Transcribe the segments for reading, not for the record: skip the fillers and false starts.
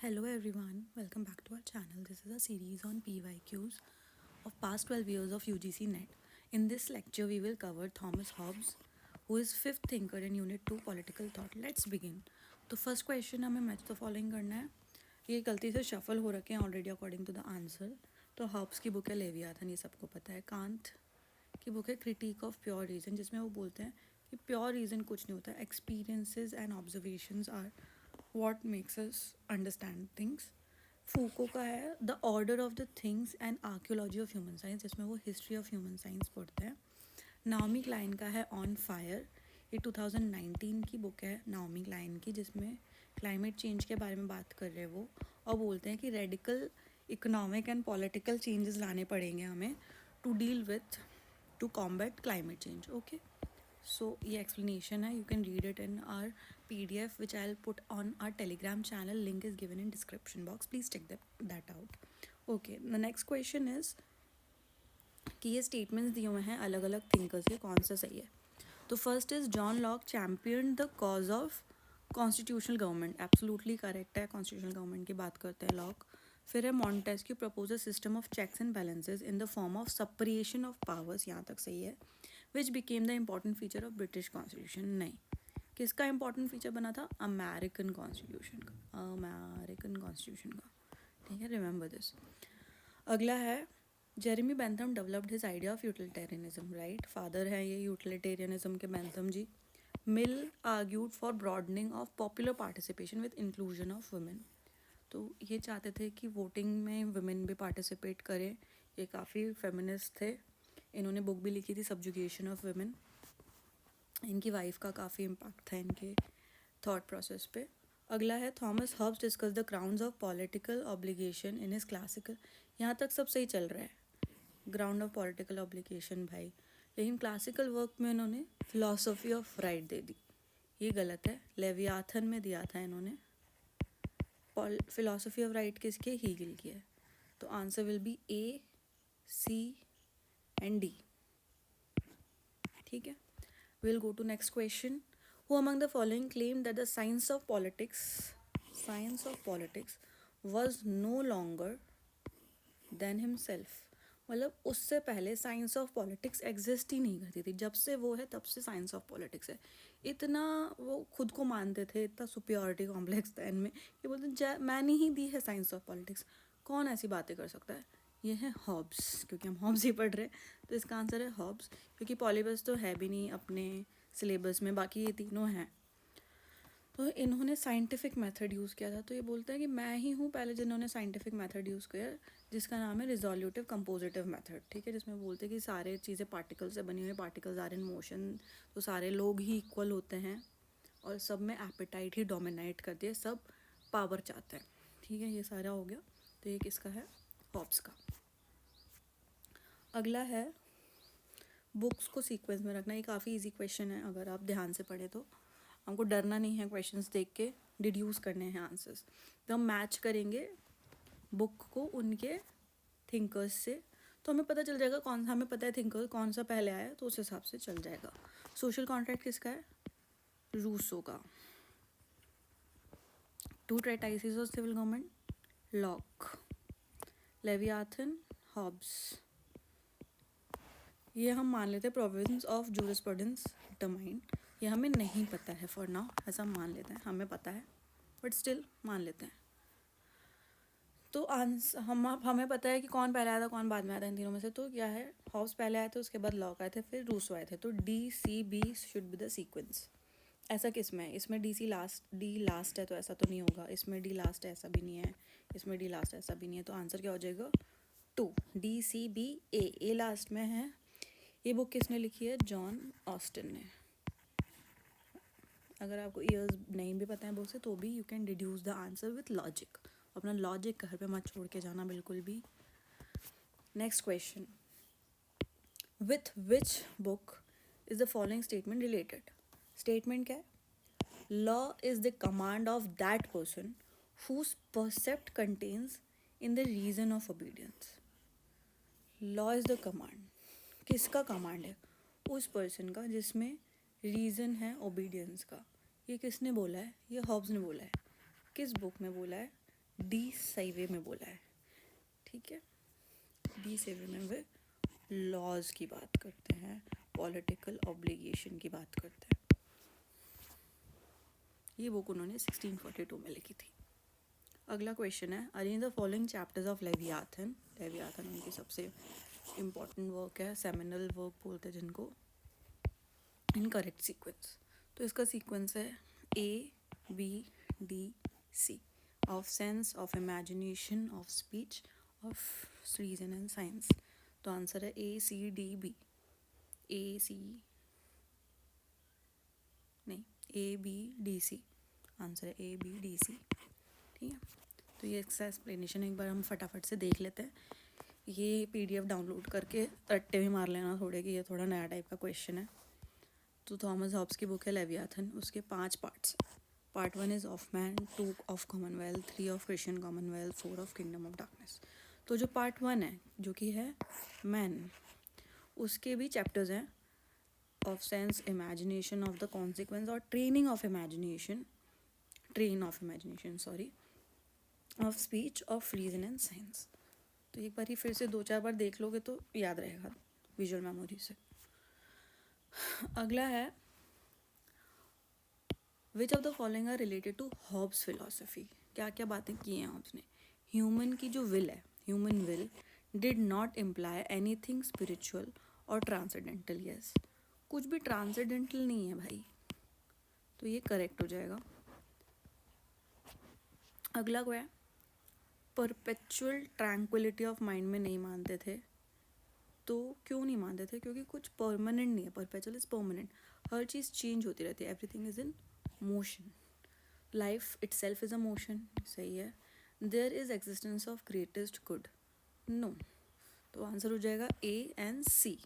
Hello everyone, welcome back to our channel. This is a series on PYQs of past 12 years of UGC NET. In this lecture, we will cover Thomas Hobbes, who is fifth thinker in Unit 2 Political Thought. Let's begin. तो first question हमें match the following करना है. ये गलती से shuffle हो रखे हैं already according to the answer. तो हॉब्स की बुक है लेवियाथन, ये सबको पता है. कांट की बुक है क्रिटिक ऑफ प्योर रीज़न, जिसमें वो बोलते हैं कि प्योर रीज़न कुछ नहीं होता. Experiences and observations are what makes us understand things. Foucault का है the order of the things and archaeology of human science, जिसमें वो हिस्ट्री ऑफ ह्यूमन साइंस पढ़ते हैं. नाओमी क्लाइन का है ऑन फायर, ये 2019 की बुक है नाओमी क्लाइन की, जिसमें क्लाइमेट चेंज के बारे में बात कर रहे हैं वो, और बोलते हैं कि radical economic and political changes लाने पड़ेंगे हमें to deal with to combat climate change. Okay, so ये एक्सप्लेनेशन है. You can read it in our PDF which I'll put on our Telegram channel. Link is given in description box. Please check that out. Okay, the next question is कि ये statements दिए हुए हैं अलग अलग thinkers के, कौन सा सही है. तो first is John Locke champion the cause of constitutional government. Absolutely correct है, कॉन्स्टिट्यूशनल गवर्नमेंट की बात करते हैं लॉक. फिर है Montesquieu propose a system of checks and balances in the form of separation of powers, यहाँ तक सही है. Which became the important feature of British constitution. नहीं, किसका इंपॉर्टेंट फीचर बना था? अमेरिकन कॉन्स्टिट्यूशन का, अमेरिकन कॉन्स्टिट्यूशन का. ठीक है, रिमेंबर दिस. अगला है Jeremy Bentham developed his idea of utilitarianism. Right, father है ये यूटिलिटेरियनिज्म के Bentham ji. Mill argued for broadening of popular participation with inclusion of women. तो ये चाहते थे कि वोटिंग में वुमेन भी पार्टिसिपेट करें. ये काफ़ी फेमिनिस्ट थे. इन्होंने बुक भी लिखी थी सब्जुगेशन ऑफ वुमेन. इनकी वाइफ का काफ़ी इम्पैक्ट था इनके थॉट प्रोसेस पे. अगला है Thomas Hobbes discuss the grounds of political obligation in his classical. यहाँ तक सब सही चल रहा है, ग्राउंड ऑफ पॉलिटिकल ऑब्लिगेशन भाई. लेकिन क्लासिकल वर्क में इन्होंने फिलॉसफी ऑफ राइट दे दी, ये गलत है. लेवियाथन में दिया था इन्होंने फिलॉसफी ऑफ राइट किसके? हीगल की है. तो answer will B A, C and D. ठीक है, we'll go to next question. Who among the following claimed that the science of politics was no longer than himself. मतलब उससे पहले science of politics exist ही नहीं करती थी, जब से वो है तब से साइंस ऑफ पॉलिटिक्स है. इतना वो खुद को मानते थे, इतना सुपियोरिटी कॉम्प्लेक्स था इनमें, ये बोलते मैंने ही दी है साइंस ऑफ पॉलिटिक्स. कौन ऐसी बातें कर सकता है? ये है हॉब्स, क्योंकि हम हॉब्स ही पढ़ रहे हैं तो इसका आंसर है हॉब्स. क्योंकि पॉलीबस तो है भी नहीं अपने सिलेबस में, बाकी ये तीनों हैं. तो इन्होंने साइंटिफिक मेथड यूज़ किया था. तो ये बोलता है कि मैं ही हूँ पहले जिन्होंने साइंटिफिक मेथड यूज़ किया, जिसका नाम है रिजोल्यूटिव कंपोजिटिव मेथड. ठीक है, जिसमें बोलते हैं कि सारे चीज़ें पार्टिकल से बनी हुई, पार्टिकल्स आर इन मोशन, तो सारे लोग ही इक्वल होते हैं और सब में एपेटाइट ही डोमिनेट करती है, सब पावर चाहते हैं. ठीक है, ये सारा हो गया. तो ये किसका है? हॉब्स का. अगला है बुक्स को सीक्वेंस में रखना. ये काफ़ी इजी क्वेश्चन है, अगर आप ध्यान से पढ़े तो. हमको डरना नहीं है क्वेश्चंस देख के, डिड्यूस करने हैं आंसर्स. तो हम मैच करेंगे बुक को उनके थिंकर्स से, तो हमें पता चल जाएगा कौन सा, हमें पता है थिंकर कौन सा पहले आया, तो उस हिसाब से चल जाएगा. सोशल कॉन्ट्रैक्ट किसका है? रूसो का. Two treatises of civil government, Locke. Leviathan, Hobbes. ये हम मान लेते हैं प्रोविजंस ऑफ जूरिस्प्रूडेंस डिटरमाइन. ये हमें नहीं पता है फॉर नाउ, ऐसा मान लेते हैं. हमें पता है बट स्टिल मान लेते हैं. तो हमें पता है कि कौन पहले आया था कौन बाद में आया था इन तीनों में से. तो क्या है, हॉब्स पहले आए थे, उसके बाद लॉक आए थे, फिर रूसो आए थे. तो D-C-B should be the sequence. ऐसा किस में है? इसमें D लास्ट है तो ऐसा तो नहीं होगा. इसमें D लास्ट है, ऐसा भी नहीं है. इसमें D लास्ट है, ऐसा भी नहीं है. तो आंसर क्या हो जाएगा? 2. D-C-B-A लास्ट में है. ये बुक किसने लिखी है? जॉन ऑस्टिन ने. अगर आपको ईयर्स नहीं भी पता है बुक से, तो भी you can deduce the answer with logic. अपना लॉजिक घर पे मत छोड़ के जाना बिल्कुल भी. Next question, with which book is the following statement related? Statement क्या है? Law is the command of that person whose precept contains in the reason of obedience. Law is the command. किसका कमांड है? उस person का जिसमें reason है obedience का. ये किसने बोला है? ये हॉब्स ने बोला है. किस बुक में बोला है? डी सही वे में बोला है, ठीक है। डी सही वे में वे लॉज की बात करते हैं, पॉलिटिकल ऑब्लिगेशन की बात करते हैं। ये बुक उन्होंने 1642 में लिखी थी। अगला क्वेश्चन है, arrange the following chapters of Leviathan. Leviathan उनकी सबसे इम्पॉर्टेंट वर्क है, सेमिनल वर्क बोलते हैं जिनको, इन करेक्ट सीक्वेंस। तो इसका सीक्वेंस है A B D C, of sense, of imagination, of speech, of reason and science. तो आंसर है A C D B, A C नहीं, A B D C, answer है ए बी डी सी, ठीक है। तो ये इसका एक्सप्लेनेशन एक बार हम फटाफट से देख लेते हैं। ये पीडीएफ डाउनलोड करके रट्टे भी मार लेना थोड़े, कि ये थोड़ा नया टाइप का क्वेश्चन है। तो थॉमस हॉब्स की बुक है लेवियाथन, उसके 5 parts. Part 1 is of man, 2 of Commonwealth, 3 of Christian Commonwealth, 4 of kingdom of darkness. तो जो पार्ट 1 है जो कि है मैन, उसके भी चैप्टर्स हैं, of sense, imagination, of the consequence और training of imagination, sorry, of speech, of reason and science. तो एक बार ही फिर से 2-4 बार देख लोगे तो याद रहेगा विजुअल मेमोरी से। अगला है, which of the following are related to Hobbes philosophy. क्या क्या बातें की हैं हॉब्स ने। ह्यूमन की जो विल है, human will did not imply anything spiritual और ट्रांसेंडेंटल। यस, कुछ भी ट्रांसेंडेंटल नहीं है भाई, तो ये करेक्ट हो जाएगा। अगला क्या है, परपेचुअल ट्रैंक्विलिटी ऑफ माइंड में नहीं मानते थे। तो क्यों नहीं मानते थे, क्योंकि कुछ परमानेंट नहीं है, परपेचुअल इज परमानेंट, हर चीज़ चेंज होती रहती है, everything is in motion, life itself is a motion, सही है। There is existence of greatest good, no, तो आंसर हो जाएगा ए एंड सी,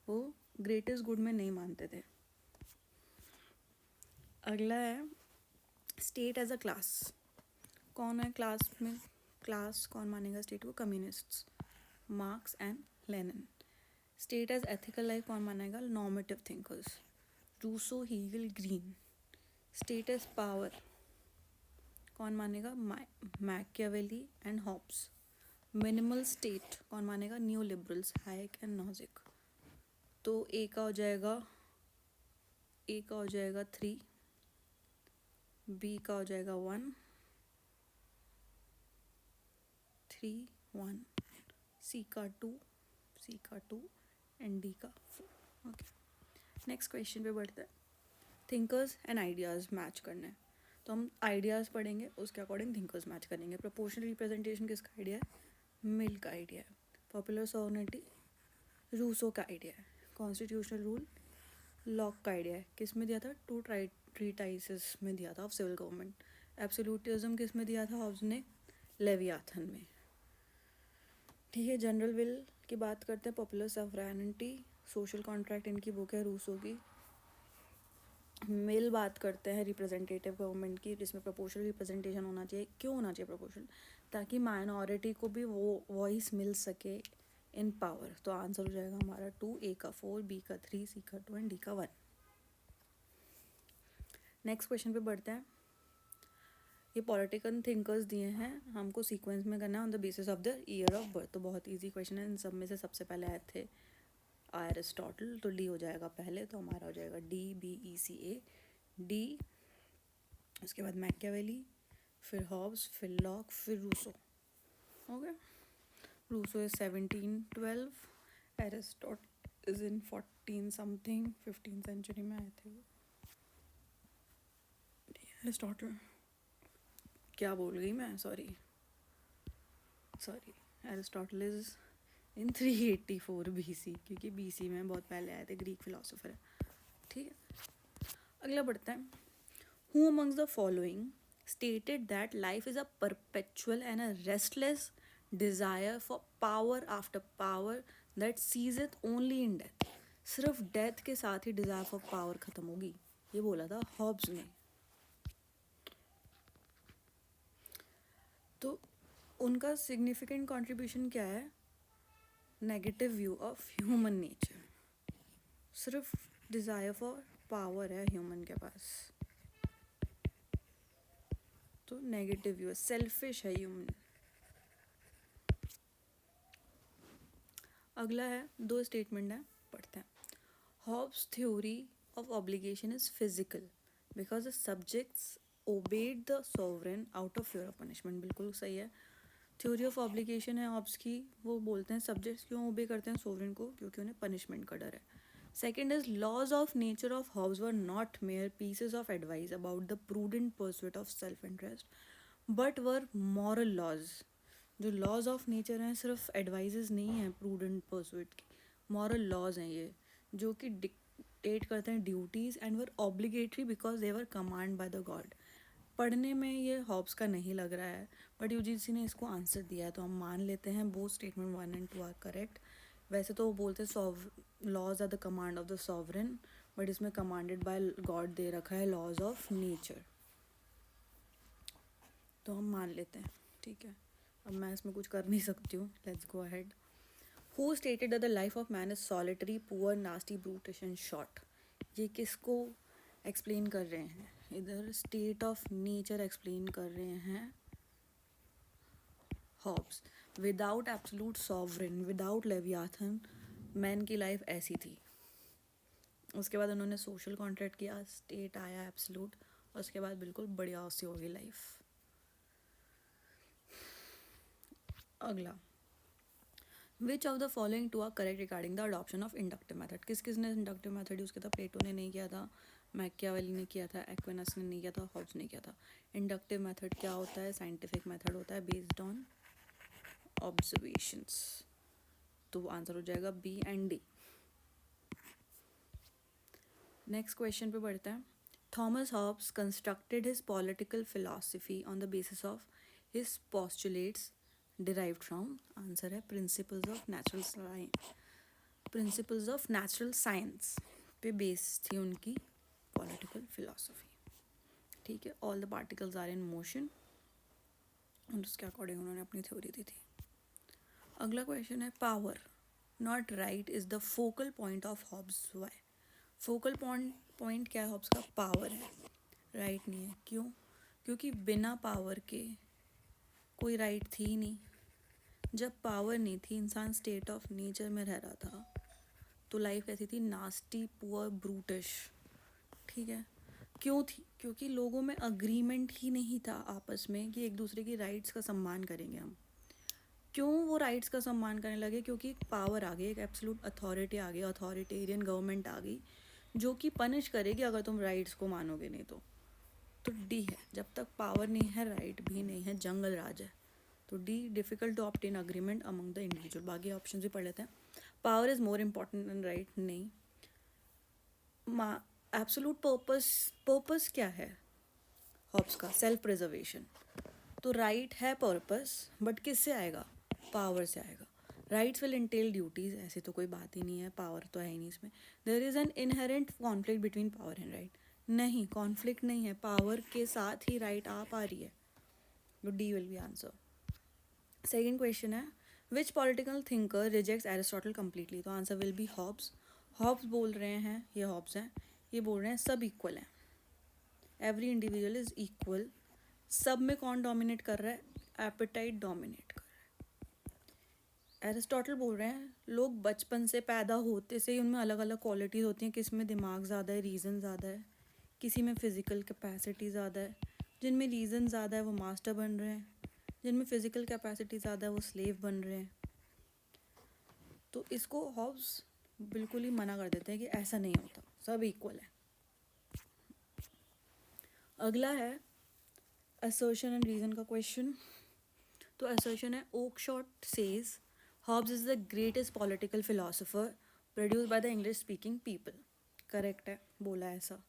वो ग्रेटेस्ट गुड में नहीं मानते थे। अगला है, स्टेट एज अ क्लास। कौन है क्लास में, क्लास कौन मानेगा स्टेट को, communists, Marx and Lenin. State as ethical life कौन मानेगा, normative thinkers, Rousseau, Hegel, Green. State as power कौन मानेगा, Machiavelli and Hobbes. Minimal state कौन मानेगा, new liberals, Hayek and Nozick. तो ए का हो जाएगा 3, बी का हो जाएगा 1, 3, 1, सी का 2 एंड डी का 4। ओके, नेक्स्ट क्वेश्चन पे बढ़ते हैं। थिंकर्स एंड आइडियाज़ मैच करना है, तो हम आइडियाज़ पढ़ेंगे, उसके अकॉर्डिंग थिंकर्स मैच करेंगे। प्रोपोर्शनल रिप्रेजेंटेशन किसका आइडिया है, मिल का आइडिया है। पॉपुलर सोवर्निटी रूसो का आइडिया है। कॉन्स्टिट्यूशनल रूल लॉक का आइडिया है, किस में दिया था, 2 ट्रीटाइसिस में दिया था ऑफ सिविल गवर्नमेंट। एब्सोल्यूटिज्म किस में दिया था हॉब्स ने, लेवियाथन में, ठीक है। जनरल विल की बात करते हैं, पॉपुलर सॉवरेनिटी, सोशल कॉन्ट्रैक्ट इनकी बुक है रूसो की। मिल बात करते हैं रिप्रेजेंटेटिव गवर्नमेंट की, जिसमें प्रोपोर्शनल रिप्रेजेंटेशन होना चाहिए। क्यों होना चाहिए प्रोपोर्शनल, ताकि माइनॉरिटी को भी वो वॉइस मिल सके इन पावर। तो आंसर हो जाएगा हमारा 2, ए का 4, बी का 3, सी का 2 एंड डी का 1। नेक्स्ट क्वेश्चन पे बढ़ते हैं। ये पॉलिटिकल थिंकर्स दिए हैं, हमको सीक्वेंस में करना है on the basis of the year of birth. तो बहुत इजी क्वेश्चन है, इन सब में से सबसे पहले आए थे एरिस्टोटल, तो डी हो जाएगा पहले, तो हमारा हो जाएगा D, B E C A D. उसके बाद मैकियावेली, फिर हॉब्स, फिर लॉक, फिर Rousseau. Okay, Rousseau is 1712, Aristotle is in 14 something, 15 century में आए थे वो। एरिस्टोटल, क्या बोल गई मैं, sorry, Aristotle is in 384 BC, क्योंकि BC में बहुत पहले आए थे, ग्रीक फिलोसोफर है, ठीक है। अगला बढ़ता है, who amongst the following stated that life is a perpetual and a restless desire for power after power that ceaseth only in death। सिर्फ डेथ के साथ ही डिज़ायर फॉर पावर ख़त्म होगी, ये बोला था हॉब्स ने। तो उनका सिग्निफिकेंट कंट्रीब्यूशन क्या है, negative view of human nature. सिर्फ डिज़ायर फॉर पावर है ह्यूमन के पास। तो नेगेटिव व्यू है, सेल्फिश है ह्यूमन। अगला है, दो स्टेटमेंट है, पढ़ते हैं। Hobbes theory of obligation is physical because the subjects obeyed the sovereign out of fear of punishment. बिल्कुल सही है। थ्योरी ऑफ ऑब्लिगेशन है हॉब्स की, वो बोलते हैं सब्जेक्ट्स क्यों ओबे करते हैं सोवरेन को, क्योंकि उन्हें पनिशमेंट का डर है। Second is laws of nature of Hobbes were not mere pieces of advice about the prudent pursuit of self interest but were moral laws. जो लॉज ऑफ नेचर हैं सिर्फ एडवाइजेज नहीं हैं प्रूडेंट परस्यूट की, moral laws हैं ये, जो कि डिक्टेट करते हैं duties and were obligatory because they were command by the god. पढ़ने में ये हॉब्स का नहीं लग रहा है, बट यूजीसी ने इसको आंसर दिया है, तो हम मान लेते हैं both statement 1 and 2 are correct. वैसे तो वो बोलते हैं laws are the command of the sovereign, but इसमें कमांडेड बाय गॉड दे रखा है लॉज ऑफ नेचर, तो हम मान लेते हैं, ठीक है। अब मैं इसमें कुछ कर नहीं सकती हूँ, let's go ahead. Who stated that the life of man is solitary poor nasty brutish and short. ये किसको एक्सप्लेन कर रहे हैं, इधर स्टेट ऑफ नेचर एक्सप्लेन कर रहे हैं Hobbes. Without absolute sovereign, without Leviathan, man की लाइफ ऐसी थी। उसके बाद उन्होंने सोशल कॉन्ट्रैक्ट किया, स्टेट आया एब्सोल्यूट, और उसके बाद बिल्कुल बढ़िया सी होगी लाइफ। अगला, which of the following two are correct regarding the adoption of inductive method. किस किस ने इंडक्टिव मेथड यूज़ किया था? प्लेटो ने नहीं किया था, मैकियावेली ने किया था, एक्विनस ने नहीं किया था, हॉब्स ने किया था। इंडक्टिव मेथड क्या होता है? साइंटिफिक मेथड होता है बेस्ड ऑन ऑब्जर्वेशंस, तो आंसर हो जाएगा B and D. Next question पे बढ़ते हैं। Thomas Hobbes constructed his political philosophy on the basis of his postulates derived from, answer है principles of natural science. Principles of natural science पे base थी उनकी पॉलिटिकल फिलॉसफी, ठीक है। All the particles are in motion, और उसके according उन्होंने अपनी थ्योरी दी थी। अगला क्वेश्चन है, power not right is the focal point of Hobbes why. Focal point क्या है हॉब्स का? पावर है, राइट नहीं है। क्यों? क्योंकि बिना पावर के कोई राइट थी ही नहीं। जब पावर नहीं थी, इंसान स्टेट ऑफ नेचर में रह रहा था, तो लाइफ ऐसी थी नास्टी पुअर ब्रूटिश, ठीक है। क्यों थी? क्योंकि लोगों में अग्रीमेंट ही नहीं था आपस में कि एक दूसरे की राइट्स का सम्मान करेंगे हम। क्यों वो राइट्स का सम्मान करने लगे? क्योंकि एक पावर आ गई, एक एब्सोल्यूट अथॉरिटी आ गई, अथॉरिटेरियन गवर्नमेंट आ गई, जो कि पनिश करेगी अगर तुम राइट्स को मानोगे नहीं तो डी है। जब तक पावर नहीं है, राइट भी नहीं है, जंगल राज है, तो D difficult to obtain agreement among the individual. बाकी ऑप्शन भी पढ़ लेते हैं। Power is more important than right, नहीं। एब्सोल्यूट पर्पस क्या है हॉब्स का? Self preservation. तो राइट है पर्पस, बट किससे आएगा? पावर से आएगा। राइट्स विल इंटेल ड्यूटीज, ऐसे तो कोई बात ही नहीं है, पावर तो है ही नहीं इसमें। There is an inherent conflict between power and right, नहीं, कॉन्फ्लिक्ट नहीं है, पावर के साथ ही राइट आ पा रही है, तो D will be answer. Second question है, which political thinker rejects Aristotle completely, तो answer will be Hobbes. Hobbes बोल रहे हैं, ये हॉब्स हैं, ये बोल रहे हैं सब इक्वल हैं, एवरी इंडिविजुअल इज इक्वल। सब में कौन डोमिनेट कर रहा है? एपेटाइट डोमिनेट कर रहा है। एरिस्टोटल बोल रहे हैं लोग बचपन से, पैदा होते से ही उनमें अलग अलग क्वालिटीज़ होती हैं, किस में दिमाग ज़्यादा है, रीज़न ज़्यादा है, किसी में फिज़िकल कैपेसिटी ज़्यादा है। जिनमें रीज़न ज़्यादा है वो मास्टर बन रहे हैं, जिनमें फ़िज़िकल कैपेसिटी ज़्यादा है वो स्लेव बन रहे हैं। तो इसको हॉब्स बिल्कुल ही मना कर देते हैं कि ऐसा नहीं होता, सब इक्वल है। अगला है असर्शन एंड रीज़न का क्वेश्चन। तो असर्शन है, Oakeshott says Hobbes is the greatest political philosopher produce by the English speaking people. Correct है, बोला ऐसा।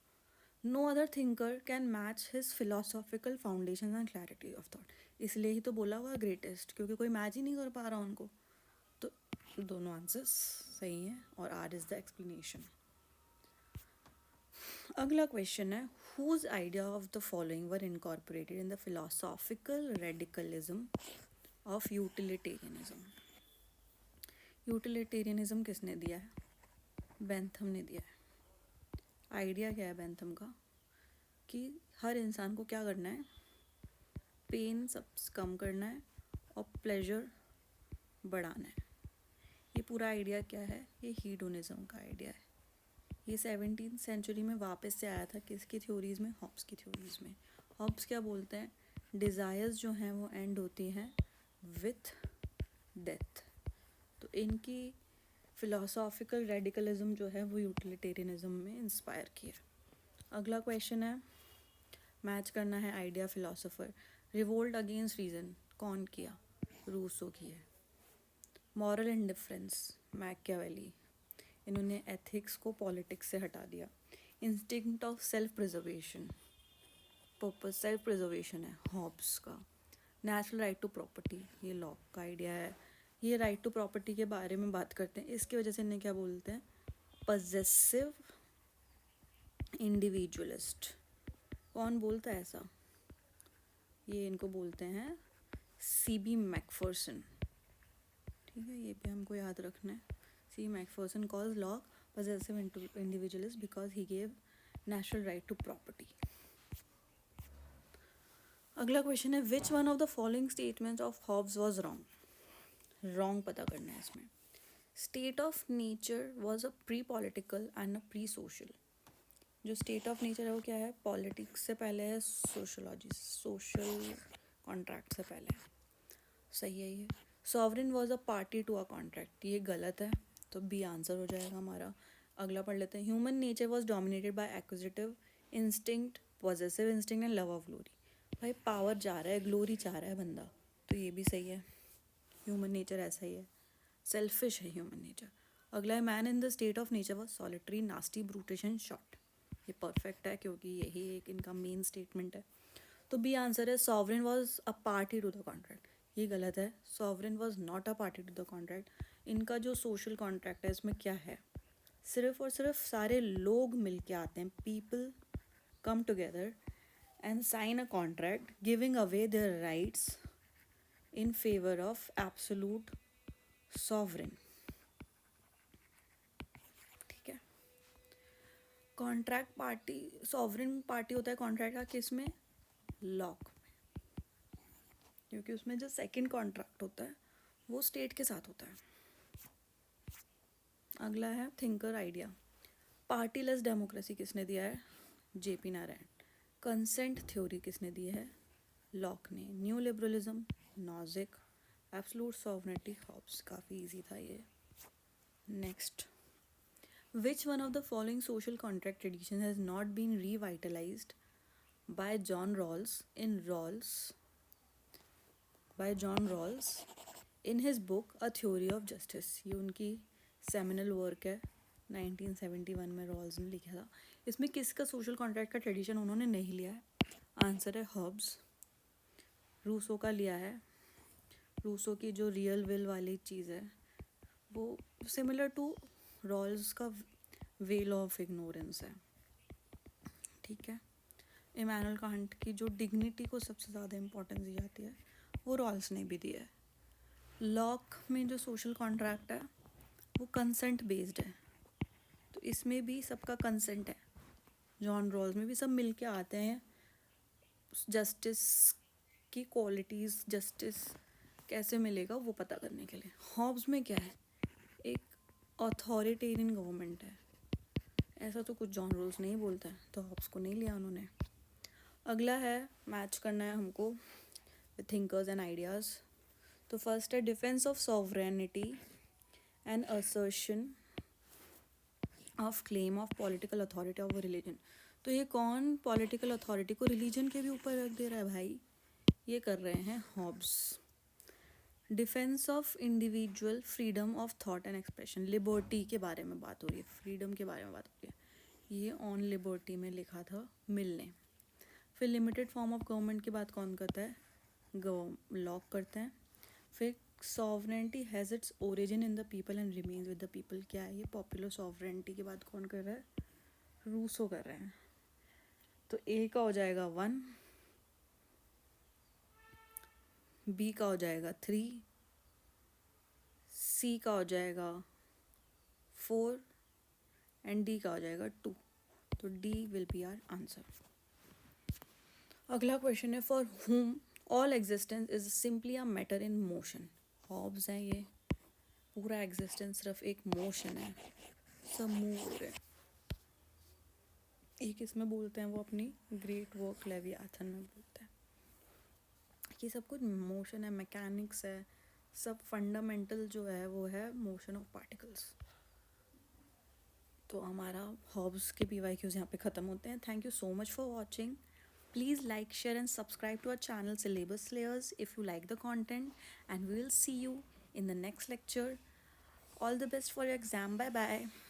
No other thinker can match his philosophical foundation and clarity of thought, इसलिए ही तो बोला हुआ ग्रेटेस्ट, क्योंकि कोई मैच ही नहीं कर पा रहा उनको। तो दोनों आंसर्स सही हैं, और आर इज़ द एक्सप्लेनेशन। अगला क्वेश्चन है, whose idea of the following were incorporated in the philosophical radicalism of utilitarianism। Utilitarianism किसने दिया है? बेंथम ने दिया है। आइडिया क्या है बेंथम का? कि हर इंसान को क्या करना है? पेन सब कम करना है और प्लेजर बढ़ाना है। ये पूरा आइडिया क्या है? ये हीडोनिज्म का आइडिया है। ये 17th सेंचुरी में वापस से आया था, किसकी थ्योरीज़ में? हॉब्स की थ्योरीज़ में। हॉब्स क्या बोलते हैं? डिज़ायर्स जो हैं वो एंड होती हैं विथ डेथ। तो इनकी फिलोसॉफिकल रेडिकलिज्म जो है वो यूटिलिटेरियनिज्म में इंस्पायर किया। अगला क्वेश्चन है, मैच करना है idea philosopher. Revolt against reason कौन किया? रूसो की है। मॉरल इंडिफरेंस मैकियावेली, इन्होंने एथिक्स को पॉलिटिक्स से हटा दिया। Instinct of self preservation, purpose self preservation है हॉब्स का। नेचुरल राइट टू प्रॉपर्टी, ये लॉक का आइडिया है। ये राइट टू प्रॉपर्टी के बारे में बात करते हैं, इसकी वजह से इन्हें क्या बोलते हैं? Possessive individualist. कौन बोलता है ऐसा? ये इनको बोलते हैं C.B. मैकफर्सन। ठीक है, ये भी हमको याद रखना है। C. Macpherson calls lock possessive individualist because he gave natural right to property. अगला क्वेश्चन है, which one of the following statements of Hobbes was wrong? Wrong पता करना है इसमें। State of nature was a pre political and a pre social. जो state of nature है वो क्या है? पॉलिटिक्स से पहले है, सोशोलॉजी सोशल कॉन्ट्रैक्ट से पहले है। सही है ये। Sovereign was a party to a contract, ये गलत है, तो बी आंसर हो जाएगा हमारा। अगला पढ़ लेते हैं, human nature was dominated by एक्विजिटिव instinct, possessive instinct and love of glory. भाई पावर जा रहा है, ग्लोरी चाह रहा है बंदा, तो ये भी सही है। ह्यूमन नेचर ऐसा ही है, सेल्फिश है ह्यूमन नेचर। अगला है, man in the state of nature was solitary nasty brutish and short. ये परफेक्ट है क्योंकि यही एक इनका मेन स्टेटमेंट है। तो बी आंसर है, sovereign was a party to the contract. ये गलत है, sovereign was not a party to the contract. इनका जो सोशल कॉन्ट्रैक्ट है इसमें क्या है? सिर्फ और सिर्फ सारे लोग मिल के आते हैं, people come together and sign a contract giving away their rights in favor of absolute sovereign. ठीक है, कॉन्ट्रैक्ट पार्टी, सॉवरेन पार्टी होता है कॉन्ट्रैक्ट का किस में? लॉक में, क्योंकि उसमें जो सेकंड कॉन्ट्रैक्ट होता है वो स्टेट के साथ होता है। अगला है थिंकर आइडिया। पार्टीलेस डेमोक्रेसी किसने दिया है? JP नारायण। कंसेंट थ्योरी किसने दी है? लॉक ने। New liberalism Nozick. Absolute sovereignty Hobbes. काफ़ी इजी था ये। Next, which one of the following social contract tradition has not been revitalised by John Rawls in his book a theory of justice. ये उनकी seminal work है, 1971 में Rawls ने लिखा था। इसमें किसका सोशल कॉन्ट्रैक्ट का ट्रेडिशन उन्होंने नहीं लिया है? आंसर है हॉब्स। रूसो का लिया है। रूसो की जो रियल विल वाली चीज़ है वो सिमिलर टू रॉल्स का वेल ऑफ इग्नोरेंस है। ठीक है, इमैनुअल कांट की जो डिग्निटी को सबसे ज़्यादा इम्पोर्टेंस दी जाती है वो रॉल्स ने भी दी है। लॉक में जो सोशल कॉन्ट्रैक्ट है वो कंसेंट बेस्ड है, तो इसमें भी सबका कंसेंट है। जॉन रॉल्स में भी सब मिल के आते हैं जस्टिस की क्वालिटीज़, जस्टिस कैसे मिलेगा वो पता करने के लिए। हॉब्स में क्या है? एक अथॉरिटेरियन गवर्नमेंट है, ऐसा तो कुछ जॉन रॉल्स नहीं बोलता है, तो हॉब्स को नहीं लिया उन्होंने। अगला है, मैच करना है हमको विद थिंकर्स एंड आइडियाज़। तो फर्स्ट है, defence of sovereignty and assertion of claim of political authority of religion. तो ये कौन पॉलिटिकल अथॉरिटी को रिलीजन के भी ऊपर रख दे रहा है भाई? ये कर रहे हैं Hobbes. Defence of individual freedom of thought and expression, liberty के बारे में बात हो रही है, फ्रीडम के बारे में बात हो रही है। ये ऑन लिबर्टी में लिखा था मिल ने। फिर लिमिटेड फॉर्म ऑफ गवर्नमेंट की बात कौन करता है? लॉक करते हैं। फिर sovereignty has its origin in the people and remains with the people, क्या है ये? पॉपुलर सॉवरेनिटी की बात कौन कर रहा है? रूसो कर रहे हैं। तो ए का हो जाएगा 1, बी का हो जाएगा 3, सी का हो जाएगा 4 एंड डी का हो जाएगा 2। तो D will be our answer. अगला क्वेश्चन है, for whom all existence is simply a matter in motion. Hobbes हैं ये. पूरा एग्जिस्टेंस सिर्फ एक मोशन है, सब मूव हो रहे हैं. एक इसमें बोलते हैं वो अपनी ग्रेट वर्क लेवियाथन में बोलते हैं कि सब कुछ मोशन है, मैकेनिक्स है, सब फंडामेंटल जो है वो है मोशन ऑफ पार्टिकल्स. तो हमारा हॉब्स के PYQs यहाँ पे ख़त्म होते हैं. Thank you so much for watching. Please like, share and subscribe to our channel Syllabus Slayers if you like the content, and we will see you in the next lecture. All the best for your exam. Bye bye.